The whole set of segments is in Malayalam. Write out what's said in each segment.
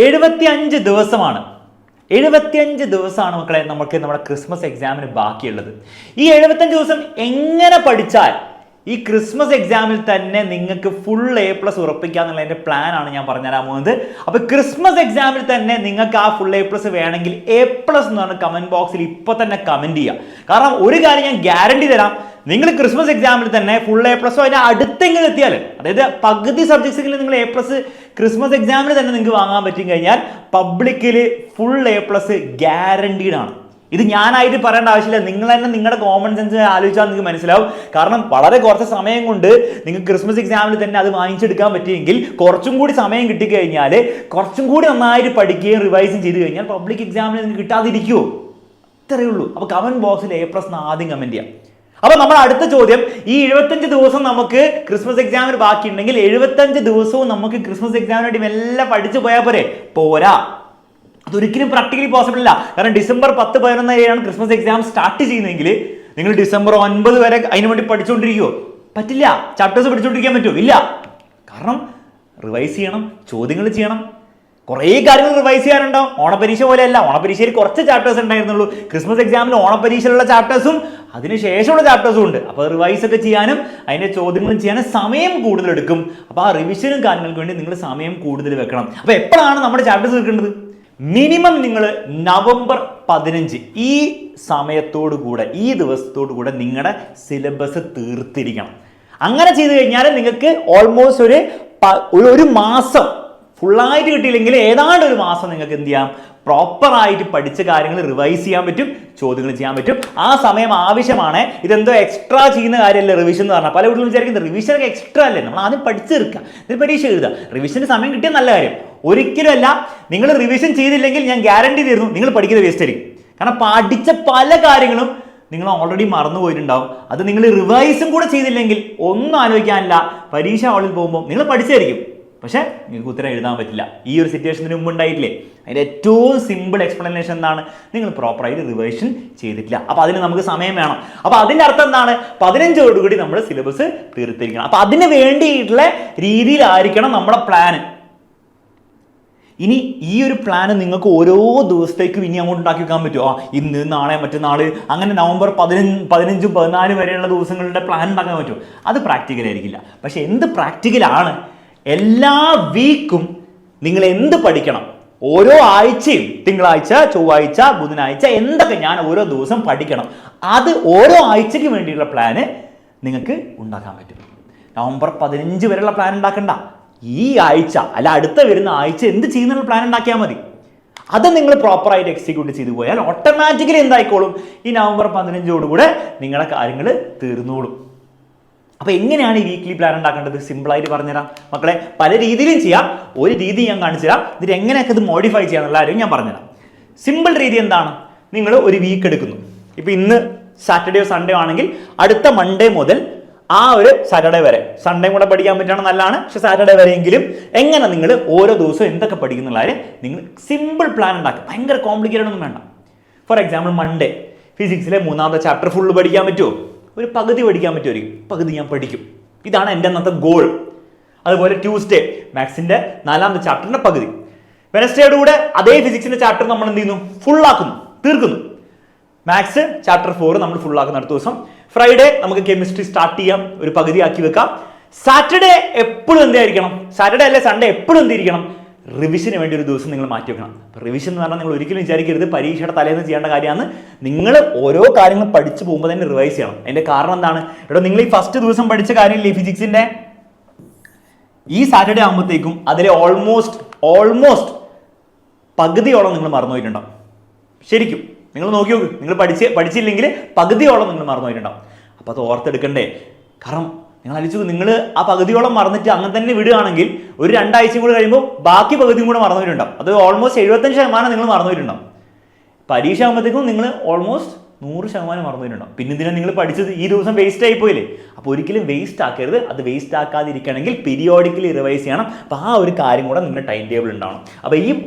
75 ദിവസമാണ്. 75 ദിവസമാണ് മക്കളെ നമുക്ക് നമ്മുടെ ക്രിസ്മസ് എക്സാമിന് ബാക്കിയുള്ളത്. ഈ 75 ദിവസം എങ്ങനെ പഠിച്ചാൽ ഈ ക്രിസ്മസ് എക്സാമിൽ തന്നെ നിങ്ങൾക്ക് ഫുൾ A+ ഉറപ്പിക്കുക എന്നുള്ളതിൻ്റെ പ്ലാനാണ് ഞാൻ പറഞ്ഞുതരാൻ പോകുന്നത്. അപ്പോൾ ക്രിസ്മസ് എക്സാമിൽ തന്നെ നിങ്ങൾക്ക് ആ ഫുൾ A+ വേണമെങ്കിൽ A+ എന്ന് പറഞ്ഞ കമൻറ്റ് ബോക്സിൽ ഇപ്പോൾ തന്നെ കമൻറ്റ് ചെയ്യുക. കാരണം ഒരു കാര്യം ഞാൻ ഗ്യാരണ്ടി തരാം, നിങ്ങൾ ക്രിസ്മസ് എക്സാമിൽ തന്നെ ഫുൾ A+ അതിൻ്റെ അടുത്തെങ്കിലും എത്തിയാൽ, അതായത് പകുതി സബ്ജക്ട്സിൽ നിങ്ങൾ A+ ക്രിസ്മസ് എക്സാമിൽ തന്നെ നിങ്ങൾക്ക് വാങ്ങാൻ പറ്റി കഴിഞ്ഞാൽ പബ്ലിക്കിൽ ഫുൾ A+ ഗ്യാരണ്ടീഡ് ആണ്. ഇത് ഞാനായിട്ട് പറയേണ്ട ആവശ്യമില്ല, നിങ്ങൾ തന്നെ നിങ്ങളുടെ കോമൺ സെൻസ് ആലോചിച്ചാൽ നിങ്ങൾക്ക് മനസ്സിലാവും. കാരണം വളരെ കുറച്ച് സമയം കൊണ്ട് നിങ്ങൾക്ക് ക്രിസ്മസ് എക്സാമിൽ തന്നെ അത് വാങ്ങിച്ചെടുക്കാൻ പറ്റിയെങ്കിൽ കുറച്ചും കൂടി സമയം കിട്ടിക്കഴിഞ്ഞാൽ കുറച്ചും കൂടി നന്നായിട്ട് പഠിക്കുകയും റിവൈസും ചെയ്ത് കഴിഞ്ഞാൽ പബ്ലിക് എക്സാമിൽ നിങ്ങൾക്ക് കിട്ടാതിരിക്കുമോ? ഇത്രയേ ഉള്ളൂ. അപ്പോൾ കമൻറ്റ് ബോക്സിൽ A+ ആദ്യം കമൻറ്റ് ചെയ്യാം. അപ്പോൾ നമ്മുടെ അടുത്ത ചോദ്യം, ഈ 75 ദിവസം നമുക്ക് ക്രിസ്മസ് എക്സാമിന് ബാക്കിയുണ്ടെങ്കിൽ 75 ദിവസവും നമുക്ക് ക്രിസ്മസ് എക്സാമിന് വേണ്ടി മെല്ലെ പഠിച്ചു പോയാൽ പോരാ. അതൊരിക്കലും പ്രാക്ടിക്കലി പോസിബിൾ അല്ല. കാരണം ഡിസംബർ 10, 11 ക്രിസ്മസ് എക്സാം സ്റ്റാർട്ട് ചെയ്യുന്നതെങ്കിൽ നിങ്ങൾ ഡിസംബർ 9 വരെ അതിനു വേണ്ടി പഠിച്ചുകൊണ്ടിരിക്കുമോ? പറ്റില്ല. ചാപ്റ്റേഴ്സ് പഠിച്ചുകൊണ്ടിരിക്കാൻ പറ്റുമോ? ഇല്ല. കാരണം റിവൈസ് ചെയ്യണം, ചോദ്യങ്ങൾ ചെയ്യണം, കുറേ കാര്യങ്ങൾ റിവൈസ് ചെയ്യാനുണ്ടാവും. ഓണപരീക്ഷ പോലെയല്ല, ഓണപരീക്ഷയിൽ കുറച്ച് ചാപ്റ്റേഴ്സ് ഉണ്ടായിരുന്നുള്ളൂ. ക്രിസ്മസ് എക്സാമിൽ ഓണപരീക്ഷയിലുള്ള ചാപ്റ്റേഴ്സും അതിനുശേഷമുള്ള ചാപ്റ്റേഴ്സും ഉണ്ട്. അപ്പോൾ റിവൈസ് ഒക്കെ ചെയ്യാനും അതിൻ്റെ ചോദ്യങ്ങളും ചെയ്യാനും സമയം കൂടുതലെടുക്കും. അപ്പോൾ ആ റിവിഷനും കാര്യങ്ങൾക്ക് വേണ്ടി നിങ്ങൾ സമയം കൂടുതൽ വെക്കണം. അപ്പോൾ എപ്പോഴാണ് നമ്മുടെ ചാപ്റ്റേഴ്സ് എടുക്കേണ്ടത്? മിനിമം നിങ്ങൾ നവംബർ 15 ഈ സമയത്തോടു കൂടെ, ഈ ദിവസത്തോടു കൂടെ നിങ്ങളുടെ സിലബസ് തീർത്തിരിക്കണം. അങ്ങനെ ചെയ്തു കഴിഞ്ഞാൽ നിങ്ങൾക്ക് ഓൾമോസ്റ്റ് ഒരു മാസം ഫുള്ളായിട്ട് കിട്ടിയില്ലെങ്കിൽ ഏതാണ്ട് ഒരു മാസം നിങ്ങൾക്ക് എന്ത് ചെയ്യാം, പ്രോപ്പറായിട്ട് പഠിച്ച കാര്യങ്ങൾ റിവൈസ് ചെയ്യാൻ പറ്റും, ചോദ്യങ്ങൾ ചെയ്യാൻ പറ്റും. ആ സമയം ആവശ്യമാണ്. ഇതെന്തോ എക്സ്ട്രാ ചെയ്യുന്ന കാര്യമല്ല റിവിഷൻ എന്ന് പറഞ്ഞാൽ. പല വീട്ടിലും വിചാരിക്കുന്നത് റിവിഷനൊക്കെ എക്സ്ട്രാ അല്ലേ, നമ്മൾ ആദ്യം പഠിച്ചെടുക്കുക, ഇതിൽ പരീക്ഷ എഴുതുക. റിവിഷന് സമയം കിട്ടിയ നല്ല കാര്യം. ഒരിക്കലുമല്ല. നിങ്ങൾ റിവിഷൻ ചെയ്തില്ലെങ്കിൽ ഞാൻ ഗ്യാരണ്ടി തരുന്നു, നിങ്ങൾ പഠിക്കുന്നത് വേസ്റ്റ് ആയിരിക്കും. കാരണം പഠിച്ച പല കാര്യങ്ങളും നിങ്ങൾ ഓൾറെഡി മറന്നു പോയിട്ടുണ്ടാവും. അത് നിങ്ങൾ റിവൈസും കൂടെ ചെയ്തില്ലെങ്കിൽ ഒന്നും ആലോചിക്കാനില്ല. പരീക്ഷ ഹാളിൽ പോകുമ്പോൾ നിങ്ങൾ പഠിച്ചായിരിക്കും, പക്ഷേ നിങ്ങൾക്ക് ഉത്തരം എഴുതാൻ പറ്റില്ല. ഈ ഒരു സിറ്റുവേഷന് മുമ്പ് ഉണ്ടായിട്ടില്ലേ? അതിൻ്റെ ഏറ്റവും സിമ്പിൾ എക്സ്പ്ലനേഷൻ എന്താണ്? നിങ്ങൾ പ്രോപ്പറായിട്ട് റിവൈഷൻ ചെയ്തിട്ടില്ല. അപ്പോൾ അതിന് നമുക്ക് സമയം വേണം. അപ്പോൾ അതിൻ്റെ അർത്ഥം എന്താണ്? 15ഓടുകൂടി നമ്മൾ സിലബസ് തീർത്തിരിക്കണം. അപ്പോൾ അതിന് വേണ്ടിയിട്ടുള്ള രീതിയിലായിരിക്കണം നമ്മുടെ പ്ലാന്. ഇനി ഈ ഒരു പ്ലാന് നിങ്ങൾക്ക് ഓരോ ദിവസത്തേക്കും ഇനി അങ്ങോട്ട് ഉണ്ടാക്കി വെക്കാൻ പറ്റുമോ? ഇന്ന്, നാളെ, മറ്റന്നാൾ, അങ്ങനെ നവംബർ 15, 14 വരെയുള്ള ദിവസങ്ങളുടെ പ്ലാൻ ഉണ്ടാക്കാൻ പറ്റുമോ? അത് പ്രാക്ടിക്കൽ ആയിരിക്കില്ല. പക്ഷെ എന്ത് പ്രാക്ടിക്കലാണ്? എല്ലാ വീക്കും നിങ്ങൾ എന്ത് പഠിക്കണം, ഓരോ ആഴ്ചയും, തിങ്കളാഴ്ച, ചൊവ്വാഴ്ച, ബുധനാഴ്ച, എന്തൊക്കെ ഞാൻ ഓരോ ദിവസം പഠിക്കണം, അത് ഓരോ ആഴ്ചയ്ക്ക് വേണ്ടിയുള്ള പ്ലാന് നിങ്ങൾക്ക് ഉണ്ടാക്കാൻ പറ്റും. നവംബർ 15 വരെയുള്ള പ്ലാൻ ഉണ്ടാക്കണ്ട. ഈ ആഴ്ച അല്ല അടുത്ത വരുന്ന ആഴ്ച എന്ത് ചെയ്യുന്നുള്ള പ്ലാൻ ഉണ്ടാക്കിയാൽ മതി. അത് നിങ്ങൾ പ്രോപ്പറായിട്ട് എക്സിക്യൂട്ട് ചെയ്തു പോയാൽ ഓട്ടോമാറ്റിക്കലി എന്തായിക്കോളും, ഈ നവംബർ 15ഓടുകൂടെ നിങ്ങളുടെ കാര്യങ്ങൾ തീർന്നോളും. അപ്പോൾ എങ്ങനെയാണ് ഈ വീക്ക്ലി പ്ലാൻ ഉണ്ടാക്കേണ്ടത്? സിമ്പിളായിട്ട് പറഞ്ഞുതരാം മക്കളെ. പല രീതിയിലും ചെയ്യാം. ഒരു രീതി ഞാൻ കാണിച്ചു തരാം. ഇതിൽ എങ്ങനെയൊക്കെ ഇത് മോഡിഫൈ ചെയ്യാന്നുള്ള കാര്യം ഞാൻ പറഞ്ഞുതരാം. സിമ്പിൾ രീതി എന്താണ്? നിങ്ങൾ ഒരു വീക്ക് എടുക്കുന്നു. ഇപ്പോൾ ഇന്ന് സാറ്റർഡേയോ സൺഡേ ആണെങ്കിൽ അടുത്ത മൺഡേ മുതൽ ആ ഒരു സാറ്റർഡേ വരെ, സൺഡേ കൂടെ പഠിക്കാൻ പറ്റുകയാണ് നല്ലതാണ്, പക്ഷെ സാറ്റർഡേ വരെയെങ്കിലും എങ്ങനെ നിങ്ങൾ ഓരോ ദിവസവും എന്തൊക്കെ പഠിക്കുന്നുള്ള കാര്യം നിങ്ങൾ സിമ്പിൾ പ്ലാൻ ഉണ്ടാക്കുക. ഭയങ്കര കോംപ്ലിക്കേറ്റഡ് ഒന്നും വേണ്ട. ഫോർ എക്സാമ്പിൾ മൺഡേ ഫിസിക്സിലെ 3ാമത്തെ ചാപ്റ്റർ ഫുള്ള് പഠിക്കാൻ പറ്റുമോ? ഒരു പകുതി പഠിക്കാൻ പറ്റുമായിരിക്കും. പകുതി ഞാൻ പഠിക്കും. ഇതാണ് എൻ്റെ അന്നത്തെ ഗോൾ. അതുപോലെ ട്യൂസ്ഡേ മാത്സിൻ്റെ 4ാമത്തെ ചാപ്റ്ററിൻ്റെ പകുതി. വെനസ്ഡേയുടെ കൂടെ അതേ ഫിസിക്സിൻ്റെ ചാപ്റ്റർ നമ്മൾ എന്ത് ചെയ്യുന്നു? ഫുള്ളാക്കുന്നു, തീർക്കുന്നു. മാത്സ് ചാപ്റ്റർ 4 നമ്മൾ ഫുള്ളാക്കുന്ന അടുത്ത ദിവസം. ഫ്രൈഡേ നമുക്ക് കെമിസ്ട്രി സ്റ്റാർട്ട് ചെയ്യാം, ഒരു പകുതി ആക്കി വെക്കാം. സാറ്റർഡേ എപ്പോഴും എന്തായിരിക്കണം? സാറ്റർഡേ അല്ലെ സൺഡേ എപ്പോഴും എന്തിരിക്കണം? റിവിഷന് വേണ്ടി ഒരു ദിവസം നിങ്ങൾ മാറ്റി വെക്കണം. റിവിഷൻ എന്ന് പറഞ്ഞാൽ നിങ്ങൾ ഒരിക്കലും വിചാരിക്കരുത് പരീക്ഷയുടെ തലേന്ന് ചെയ്യേണ്ട കാര്യമാണ്. നിങ്ങൾ ഓരോ കാര്യങ്ങളും പഠിച്ചു പോകുമ്പോൾ തന്നെ റിവൈസ് ചെയ്യണം. അതിൻ്റെ കാരണം എന്താണ്? ഇവിടെ നിങ്ങൾ ഈ ഫസ്റ്റ് ദിവസം പഠിച്ച കാര്യമില്ലേ ഫിസിക്സിൻ്റെ, ഈ സാറ്റർഡേ ആകുമ്പോഴത്തേക്കും അതിലെ ഓൾമോസ്റ്റ് പകുതിയോളം നിങ്ങൾ മറന്നുപോയിട്ടുണ്ടാവും. ശരിക്കും നിങ്ങൾ നോക്കി നോക്ക്. നിങ്ങൾ പഠിച്ചില്ലെങ്കിൽ പകുതിയോളം നിങ്ങൾ മറന്നുപോയിട്ടുണ്ടാവും. അപ്പോൾ അത് ഓർത്തെടുക്കണ്ടേ? കാരണം നിങ്ങൾ ആലോചിച്ചു, നിങ്ങൾ ആ പകുതിയോളം മറന്നിട്ട് അങ്ങനെ തന്നെ വിടുകയാണെങ്കിൽ ഒരു 2 ആഴ്ചയും കൂടെ കഴിയുമ്പോൾ ബാക്കി പകുതിയും കൂടെ മറന്നുപോയിട്ടുണ്ടാവും. അത് ഓൾമോസ്റ്റ് 75% നിങ്ങൾ മറന്നുപോയിട്ടുണ്ടാവും. പരീക്ഷ ആകുമ്പോഴത്തേക്കും നിങ്ങൾ ഓൾമോസ്റ്റ് 100% മറന്നുപോയിട്ടുണ്ടാവും. പിന്നെ ഇതിനെ നിങ്ങൾ പഠിച്ചത് ഈ ദിവസം വേസ്റ്റ് ആയിപ്പോയില്ലേ? അപ്പോൾ ഒരിക്കലും വേസ്റ്റ് ആക്കരുത്. അത് വേസ്റ്റ് ആക്കാതിരിക്കണമെങ്കിൽ പീരിയോഡിക്കലി റിവൈസ് ചെയ്യണം. അപ്പോൾ ആ ഒരു കാര്യം കൂടെ നിങ്ങളുടെ ടൈം ടേബിൾ ഉണ്ടാവണം. അപ്പോൾ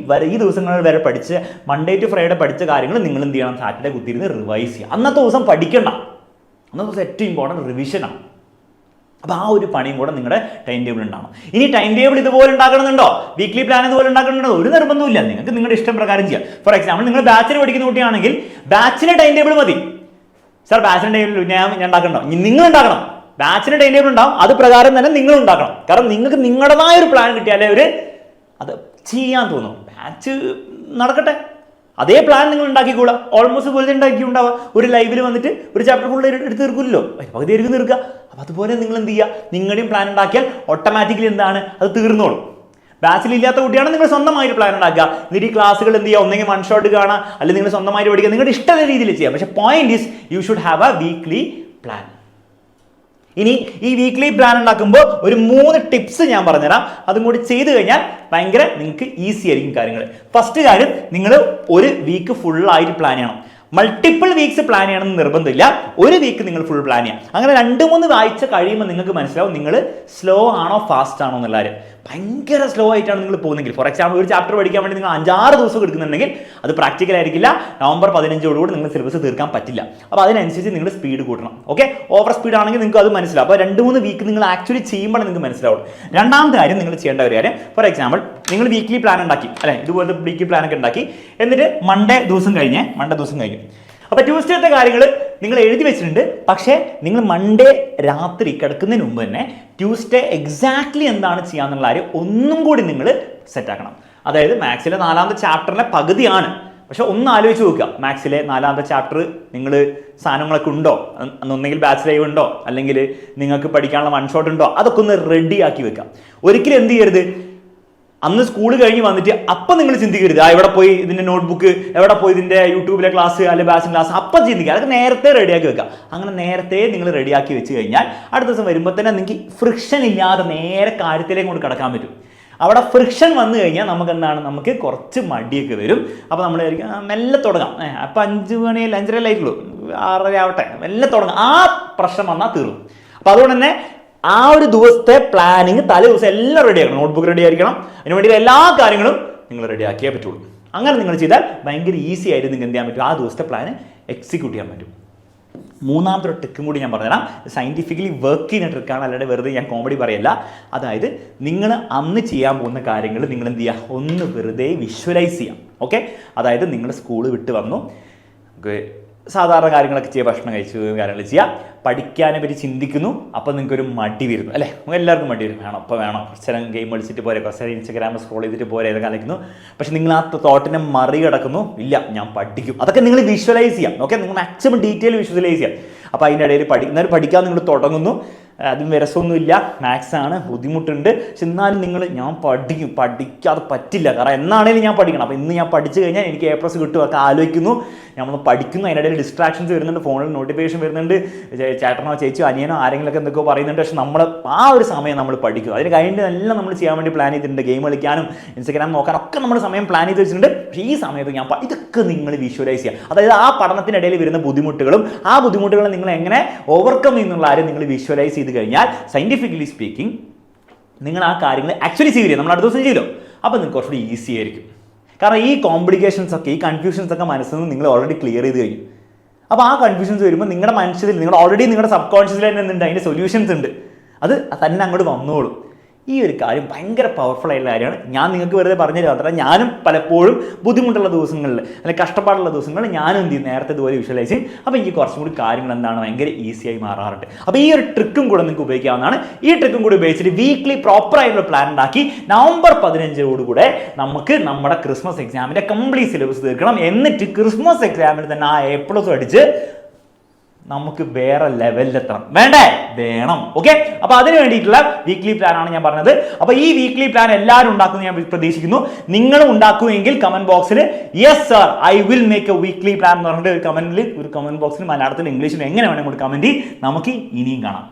ഈ ദിവസങ്ങളിൽ വരെ പഠിച്ച മൺഡേ ടു ഫ്രൈഡേ പഠിച്ച കാര്യങ്ങൾ നിങ്ങൾ എന്ത് ചെയ്യണം? സാറ്റർഡേ കുത്തിയിരുന്ന് റിവൈസ് ചെയ്യുക. അന്നത്തെ ദിവസം പഠിക്കണ്ട. അന്നത്തെ ദിവസം ഏറ്റവും ഇമ്പോർട്ടൻറ്റ് റിവിഷനാണ്. അപ്പോൾ ആ ഒരു പണിയും കൂടെ നിങ്ങളുടെ ടൈം ടേബിൾ ഉണ്ടാവണം. ഇനി ടൈം ടേബിൾ ഇതുപോലെ ഉണ്ടാക്കണമെന്നുണ്ടോ, വീക്ക്ലി പ്ലാൻ ഇതുപോലെ ഉണ്ടാക്കണമെന്നുണ്ടോ, ഒരു നിർബന്ധമില്ല. നിങ്ങൾക്ക് നിങ്ങളുടെ ഇഷ്ടം പ്രകാരം ചെയ്യാം. ഫോർ എക്സാമ്പിൾ നിങ്ങൾ ബാച്ചിന് പഠിക്കുന്ന കുട്ടിയാണെങ്കിൽ ബാച്ചിന് ടൈം ടേബിൾ മതി. സാർ ബാച്ചിന് ടൈം ടേബിൾ ഞാൻ ഉണ്ടാക്കണോ? നിങ്ങൾ ഉണ്ടാക്കണം. ബാച്ചിന് ടൈം ടേബിൾ ഉണ്ടാവും, അത് പ്രകാരം തന്നെ നിങ്ങൾ ഉണ്ടാക്കണം. കാരണം നിങ്ങൾക്ക് നിങ്ങളുടേതായ ഒരു പ്ലാൻ കിട്ടിയാലേ അത് ചെയ്യാൻ തോന്നും. ബാച്ച് നടക്കട്ടെ, അതേ പ്ലാൻ നിങ്ങൾ ഉണ്ടാക്കിക്കൂടാ. ഓൾമോസ്റ്റ് പോലെ ഉണ്ടാക്കിയിട്ടുണ്ടാവുക. ഒരു ലൈവിൽ വന്നിട്ട് ഒരു ചാപ്റ്റർ ഫുൾ എടുത്ത് തീർക്കില്ലല്ലോ, പകുതി ആയിരിക്കും തീർക്കുക. അപ്പോൾ അതുപോലെ നിങ്ങൾ എന്ത് ചെയ്യുക, നിങ്ങളുടെയും പ്ലാൻ ഉണ്ടാക്കിയാൽ ഓട്ടോമാറ്റിക്കലി എന്താണ്, അത് തീർന്നോളും. ബാച്ചിൽ ഇല്ലാത്ത കുട്ടിയാണ് നിങ്ങൾ സ്വന്തമായിട്ട് പ്ലാൻ ഉണ്ടാക്കുക. എന്നിട്ട് ഈ ക്ലാസ്സുകൾ എന്ത് ചെയ്യുക, ഒന്നെങ്കിൽ വൺ ഷോട്ട് കാണുക, അല്ലെങ്കിൽ നിങ്ങൾ സ്വന്തമായിട്ട് പഠിക്കുക. നിങ്ങളുടെ ഇഷ്ടമുള്ള രീതിയിൽ ചെയ്യാം. പക്ഷേ point is you should have A weekly plan. ഇനി ഈ വീക്ക്ലി പ്ലാൻ ഉണ്ടാക്കുമ്പോൾ ഒരു 3 ടിപ്സ് ഞാൻ പറഞ്ഞുതരാം. അതും കൂടി ചെയ്തു കഴിഞ്ഞാൽ ഭയങ്കര നിങ്ങൾക്ക് ഈസി ആയിരിക്കും കാര്യങ്ങൾ. ഫസ്റ്റ് കാര്യം, നിങ്ങൾ ഒരു വീക്ക് ഫുള്ളായിട്ട് പ്ലാൻ ചെയ്യണം. മൾട്ടിപ്പിൾ വീക്സ് പ്ലാൻ ചെയ്യണമെന്ന് നിർബന്ധമില്ല. ഒരു വീക്ക് നിങ്ങൾ ഫുൾ പ്ലാൻ ചെയ്യാം. അങ്ങനെ 2-3 ആഴ്ച കഴിയുമ്പോൾ നിങ്ങൾക്ക് മനസ്സിലാവും നിങ്ങൾ സ്ലോ ആണോ ഫാസ്റ്റ് ആണോ എന്നുള്ളവർ. ഭയങ്കര സ്ലോ ആയിട്ടാണ് നിങ്ങൾ പോകുന്നെങ്കിൽ, ഫോർ എക്സാമ്പിൾ ഒരു ചാപ്റ്റർ പഠിക്കാൻ വേണ്ടി നിങ്ങൾ 5-6 ദിവസം എടുക്കുന്നുണ്ടെങ്കിൽ അത് പ്രാക്ടിക്കൽ ആയിരിക്കില്ല. നവംബർ 15 നിങ്ങൾ സിലബസ് തീർക്കാൻ പറ്റില്ല. അപ്പോൾ അതിനനുസരിച്ച് നിങ്ങൾ സ്പീഡ് കൂട്ടണം. ഓക്കെ, ഓവർ സ്പീഡ് ആണെങ്കിൽ നിങ്ങൾക്ക് അത് മനസ്സിലാവും. അപ്പോൾ 2-3 വീക്ക് നിങ്ങൾ ആക്ച്വലി ചെയ്യുമ്പോൾ നിങ്ങൾക്ക് മനസ്സിലാവും. രണ്ടാമത്തെ കാര്യം, നിങ്ങൾ ചെയ്യേണ്ട ഒരു കാര്യം, ഫോർ എക്സാമ്പിൾ നിങ്ങൾ വീക്ക്ലി പ്ലാൻ ഉണ്ടാക്കി അല്ലെ, ഇതുപോലത്തെ വീക്ക്ലി പ്ലാൻ ഒക്കെ ഉണ്ടാക്കി, എന്നിട്ട് മൺഡേ ദിവസം കഴിഞ്ഞു. അപ്പോൾ ട്യൂസ്ഡേത്തെ കാര്യങ്ങൾ നിങ്ങൾ എഴുതി വെച്ചിട്ടുണ്ട്. പക്ഷേ നിങ്ങൾ മൺഡേ രാത്രി കിടക്കുന്നതിന് മുമ്പ് തന്നെ ട്യൂസ്ഡേ എക്സാക്ട്ലി എന്താണ് ചെയ്യാന്നുള്ള കാര്യം ഒന്നും കൂടി നിങ്ങൾ സെറ്റാക്കണം. അതായത് മാത്സിലെ 4ാമത്തെ ചാപ്റ്ററിലെ പകുതിയാണ്. പക്ഷെ ഒന്ന് ആലോചിച്ച് നോക്കുക, മാത്സിലെ 4ാമത്തെ ചാപ്റ്റർ നിങ്ങൾ സാധനങ്ങളൊക്കെ ഉണ്ടോ, ഒന്നെങ്കിൽ ബാച്ച് ലൈവ് ഉണ്ടോ, അല്ലെങ്കിൽ നിങ്ങൾക്ക് പഠിക്കാനുള്ള വൺ ഷോട്ട് ഉണ്ടോ, അതൊക്കെ ഒന്ന് റെഡിയാക്കി വെക്കാം. ഒരിക്കലും എന്ത് ചെയ്യരുത്, അന്ന് സ്കൂൾ കഴിഞ്ഞ് വന്നിട്ട് അപ്പം നിങ്ങൾ ചിന്തിക്കരുത് എവിടെ പോയി ഇതിൻ്റെ നോട്ട്ബുക്ക്, എവിടെ പോയി ഇതിൻ്റെ യൂട്യൂബിലെ ക്ലാസ് അല്ലെങ്കിൽ ബാച്ചിൻ്റെ ക്ലാസ്, അപ്പം ചിന്തിക്കുക. അതൊക്കെ നേരത്തെ റെഡിയാക്കി വെക്കുക. അങ്ങനെ നേരത്തെ നിങ്ങൾ റെഡിയാക്കി വെച്ച് കഴിഞ്ഞാൽ അടുത്ത ദിവസം വരുമ്പോൾ തന്നെ നിങ്ങൾക്ക് ഫ്രിക്ഷൻ ഇല്ലാതെ നേരെ കാര്യത്തിലേക്ക് കൊണ്ട് കിടക്കാൻ പറ്റും. അവിടെ ഫ്രിക്ഷൻ വന്നു കഴിഞ്ഞാൽ നമുക്ക് എന്താണ്, നമുക്ക് കുറച്ച് മടിയൊക്കെ വരും. അപ്പോൾ നമ്മൾ മെല്ലെ തുടങ്ങാം. അപ്പം 5 മണി 5:30 ആയിട്ടുള്ളൂ, 6:30 ആവട്ടെ, മെല്ലെ തുടങ്ങാം. ആ പ്രശ്നം വന്നാൽ തീർന്നു. അപ്പോൾ അതുകൊണ്ട് തന്നെ ആ ഒരു ദിവസത്തെ പ്ലാനിങ് തലേ ദിവസം എല്ലാം റെഡിയാക്കണം. നോട്ട്ബുക്ക് റെഡി ആയിരിക്കണം. അതിന് വേണ്ടി എല്ലാ കാര്യങ്ങളും നിങ്ങൾ റെഡിയാക്കിയേ പറ്റുള്ളൂ. അങ്ങനെ നിങ്ങൾ ചെയ്താൽ ഭയങ്കര ഈസി ആയിട്ട് നിങ്ങൾക്ക് എന്ത് ചെയ്യാൻ പറ്റും, ആ ദിവസത്തെ പ്ലാന് എക്സിക്യൂട്ട് ചെയ്യാൻ പറ്റും. മൂന്നാമത്തെ ഒരു ട്രിക്കും കൂടി ഞാൻ പറഞ്ഞുതരാം. സയൻറ്റിഫിക്കലി വർക്ക് ചെയ്യുന്ന ട്രിക്കാണ്, അല്ലാതെ വെറുതെ ഞാൻ കോമഡി പറയല്ല. അതായത് നിങ്ങൾ അന്ന് ചെയ്യാൻ പോകുന്ന കാര്യങ്ങൾ നിങ്ങൾ എന്ത് ചെയ്യുക, ഒന്ന് വെറുതെ വിഷ്വലൈസ് ചെയ്യാം. ഓക്കെ, അതായത് നിങ്ങൾ സ്കൂൾ വിട്ട് വന്നു, സാധാരണ കാര്യങ്ങളൊക്കെ ചെയ്യുക, ഭക്ഷണം കഴിച്ചു, കാര്യങ്ങൾ ചെയ്യുക, പഠിക്കാനെ പറ്റി ചിന്തിക്കുന്നു. അപ്പോൾ നിങ്ങൾക്കൊരു മടി വരുന്നു അല്ലേ, എല്ലാവർക്കും മടി വരും, വേണം ഇപ്പോൾ വേണം, കുറച്ച് നേരം ഗെയിം കളിച്ചിട്ട് പോരെ, കുറച്ച് നേരം ഇൻസ്റ്റാഗ്രാമിൽ സ്ക്രോൾ ചെയ്തിട്ട് പോരെ, ഇതൊക്കെ കളിക്കുന്നു. പക്ഷെ നിങ്ങൾ ആ തോട്ടിനെ മറികടക്കുന്നു, ഇല്ല ഞാൻ പഠിക്കും. അതൊക്കെ നിങ്ങൾ വിഷ്വലൈസ് ചെയ്യാം. ഓക്കെ, നിങ്ങൾ മാക്സിമം ഡീറ്റെയിൽ വിഷ്വലൈസ് ചെയ്യാം. അപ്പോൾ അതിൻ്റെ ഇടയിൽ പഠിക്കാൻ നിങ്ങൾ തുടങ്ങുന്നു. അതും വിരസമൊന്നുമില്ല, മാത്സ് ആണ്, ബുദ്ധിമുട്ടുണ്ട്. പക്ഷെ എന്നാലും നിങ്ങൾ ഞാൻ പഠിക്കാതെ പറ്റില്ല, കാരണം എന്നാണേലും ഞാൻ പഠിക്കണം. അപ്പോൾ ഇന്ന് ഞാൻ പഠിച്ചു കഴിഞ്ഞാൽ എനിക്ക് A+ കിട്ടും ഒക്കെ ആലോചിക്കുന്നു. നമ്മൾ പഠിക്കുന്നു, അതിനിടയിൽ ഡിസ്ട്രാക്ഷൻസ് വരുന്നുണ്ട്, ഫോണിൽ നോട്ടിഫിക്കേഷൻ വരുന്നുണ്ട്, ചേട്ടനോ ചേച്ചിയോ അനിയനോ ആരെങ്കിലുമൊക്കെ എന്തൊക്കെയോ പറയുന്നുണ്ട്. പക്ഷെ നമ്മൾ ആ ഒരു സമയം നമ്മൾ പഠിക്കും. അതിന് കഴിഞ്ഞിട്ട് എല്ലാം നമ്മൾ ചെയ്യാൻ വേണ്ടി പ്ലാൻ ചെയ്തിട്ടുണ്ട്. ഗെയിം കളിക്കാനും ഇൻസ്റ്റാഗ്രാം നോക്കാനും ഒക്കെ നമ്മൾ സമയം പ്ലാൻ ചെയ്ത് വെച്ചിട്ടുണ്ട്. പക്ഷേ ഈ സമയത്ത് ഇതൊക്കെ നിങ്ങൾ വിഷ്വലൈസ് ചെയ്യുക. അതായത് ആ പഠനത്തിനിടയിൽ വരുന്ന ബുദ്ധിമുട്ടുകളും ആ ബുദ്ധിമുട്ടുകളും നിങ്ങൾ എങ്ങനെ ഓവർകം ചെയ്യുന്നുള്ള കാര്യം നിങ്ങൾ വിഷ്വലൈസ് ചെയ്ത് കഴിഞ്ഞാൽ സയൻറ്റിഫിക്കലി സ്പീക്കിംഗ് നിങ്ങൾ ആ കാര്യങ്ങൾ ആക്ച്വലി ചെയ്യില്ല, നമ്മൾ അടുത്ത ദിവസം ചെയ്തോ, അപ്പോൾ നിങ്ങൾക്ക് കുറച്ചുകൂടി ഈസി ആയിരിക്കും. കാരണം ഈ കോംപ്ലിക്കേഷൻസ് ഒക്കെ, ഈ കൺഫ്യൂഷൻസ് ഒക്കെ മനസ്സിൽ നിന്ന് നിങ്ങൾ ഓൾറെഡി ക്ലിയർ ചെയ്ത് കഴിഞ്ഞു. അപ്പോൾ ആ കൺഫ്യൂഷൻസ് വരുമ്പോൾ നിങ്ങളുടെ മനസ്സിൽ, നിങ്ങൾ ഓൾറെഡി നിങ്ങളുടെ സബ് കോൺഷ്യസിൽ തന്നെ എന്തുണ്ട്, അതിൻ്റെ സൊല്യൂഷൻസ് ഉണ്ട്, അത് തന്നെ അങ്ങോട്ട് വന്നോളും. ഈ ഒരു കാര്യം ഭയങ്കര പവർഫുൾ ആയിട്ടുള്ള കാര്യമാണ്. ഞാൻ നിങ്ങൾക്ക് വെറുതെ പറഞ്ഞു തരാം. മാത്രമല്ല, ഞാനും പലപ്പോഴും ബുദ്ധിമുട്ടുള്ള ദിവസങ്ങളിൽ അല്ലെങ്കിൽ കഷ്ടപ്പാടുള്ള ദിവസങ്ങളിൽ ഞാനും എന്ത് ചെയ്യും, നേരത്തെ ഇതുപോലെ വിഷ്വലൈസ് ചെയ്യും. അപ്പോൾ എനിക്ക് കുറച്ചും കൂടി കാര്യങ്ങൾ എന്താണ് ഭയങ്കര ഈസിയായി മാറാറുണ്ട്. അപ്പോൾ ഈ ഒരു ട്രിക്കും കൂടെ നിങ്ങൾക്ക് ഉപയോഗിക്കാവുന്നതാണ്. ഈ ട്രിക്കും കൂടി ഉപയോഗിച്ചിട്ട് വീക്ക്ലി പ്രോപ്പറായിട്ടുള്ള പ്ലാൻ ഉണ്ടാക്കി നവംബർ 15 നമുക്ക് നമ്മുടെ ക്രിസ്മസ് എക്സാമിൻ്റെ കംപ്ലീറ്റ് സിലബസ് തീർക്കണം. എന്നിട്ട് ക്രിസ്മസ് എക്സാമിന് തന്നെ ആ A+ അടിച്ച് നമുക്ക് വേറെ ലെവലിലെത്തണം. വേണ്ടേ? വേണം. ഓക്കെ, അപ്പോൾ അതിന് വേണ്ടിയിട്ടുള്ള വീക്ക്ലി പ്ലാൻ ആണ് ഞാൻ പറഞ്ഞത്. അപ്പോൾ ഈ വീക്ക്ലി പ്ലാൻ എല്ലാവരും ഉണ്ടാക്കുമെന്ന് ഞാൻ പ്രതീക്ഷിക്കുന്നു. നിങ്ങളും ഉണ്ടാക്കുമെങ്കിൽ കമന്റ് ബോക്സിൽ yes sir I will make A weekly plan എന്ന് പറഞ്ഞിട്ട് ഒരു കമന്റ് ബോക്സിൽ മലയാളത്തിൽ ഇംഗ്ലീഷിൽ എങ്ങനെ വേണമെങ്കിൽ കമന്റ്. നമുക്ക് ഇനിയും കാണാം.